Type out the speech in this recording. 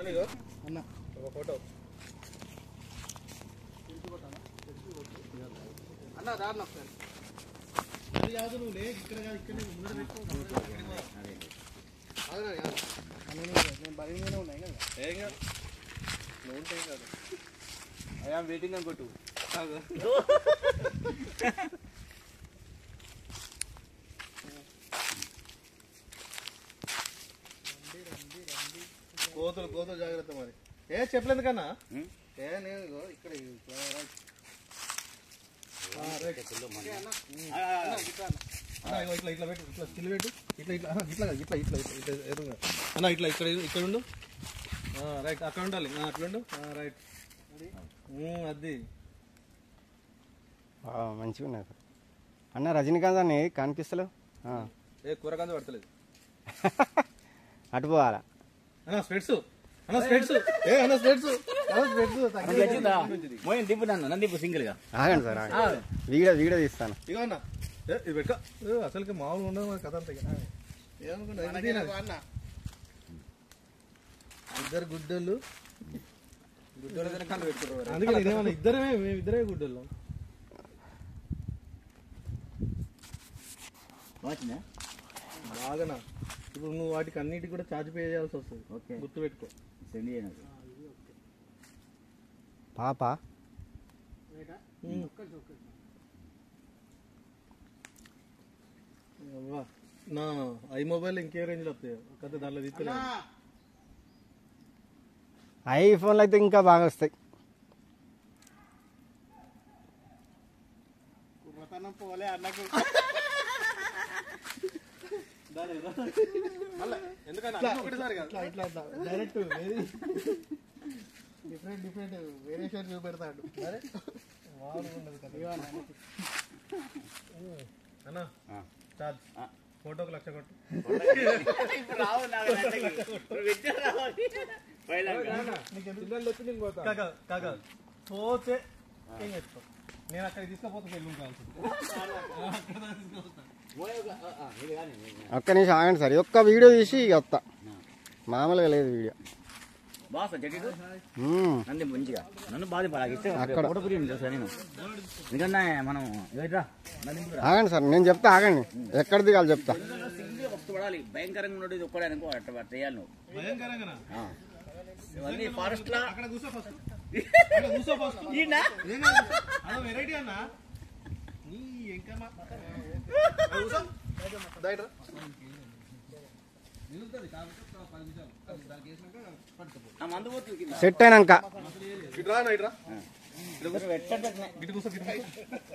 అన్న ఒక ఫోటో అన్న రాను ఒకసారి అది కాదు నువ్వు లే ఇక్కడ కాదు ఇక్కడ ముందు పెట్టుకో నేను బరి మీద ఉన్నాయి కదా ఏం కాదు నువ్వు ఉంటాయి కాదు ఐఆమ్ వెయిటింగ్ అనుకోటు కోతులు జాగ్రత్త మరి ఏ చెప్పలేదు కన్నా ఏ నేను ఇక్కడ ఇట్లా ఇట్లా పెట్టు ఇట్లా స్టిల్ పెట్టు ఇట్లా ఇట్లా ఇట్లా ఇట్లా ఇట్లా ఇట్లా అన్న ఇట్లా ఇక్కడ ఇక్కడ ఉండు రైట్ అక్కడ ఉండాలి అట్లుండు రైట్ అది మంచిగా ఉన్నది అన్న. రజనీకాంత్ అని కనిపిస్తలేవు ఏ కూరగాయలు పడతలేదు అటు పోవాలా అన్న స్పెట్స్ అన్న స్పెట్స్ ఏ అన్న స్పెట్స్ దింపు సింగిల్ గా ఆగండి సార్ వీడియో తీస్తాను ఇక అన్న ఇది పెట్ట అసలుకి మామూలుగా ఉండదు మన కథ అంతా ఏమనుకున్నా ఇద్దరు గుడ్డలు అందుకే ఇదేమన్నా ఇద్దరే గుడ్డలు బాగానా ఇప్పుడు నువ్వు వాటికి అన్నిటికి కూడా ఛార్జ్ పే చేయాల్సి వస్తుంది గుర్తు పెట్టుకో పాప నా ఐ మొబైల్ ఇంకే రేంజ్ లో వస్తాయి కదా దాంట్లో తీసుకురా ఐఫోన్లు అయితే ఇంకా బాగా వస్తాయి. పోలే అన్నకు డైరెక్ట్ డిఫరెంట్ వేరియేషన్ చూపెడతాడు అన్న చార్జ్ ఫోటోకి 1,00,000 కొట్టు పోతే ఏం చేస్తావు నేను అక్కడికి తీసుకుపోతే పెళ్ళి కావాల్సి ఒక్క నిమిషం ఆగండి సార్ ఒక్క వీడియో తీసి వస్తా మామూలుగా లేదు వీడియో మంచిగా నన్ను బాధపడాలి నేను ఎందుకన్నా మనం ఆగండి సార్ నేను చెప్తా ఆగండి ఎక్కడ దిగాలి చెప్తా పడాలి భయంకరంగా ఉన్నది ఒక్కడే అనుకో అట్లా చేయాలి నువ్వు ఇవన్నీ ఫారెస్ట్ లా వెరైటీ అన్న సెట్ అయినాక ఇట్రా ఇట్రా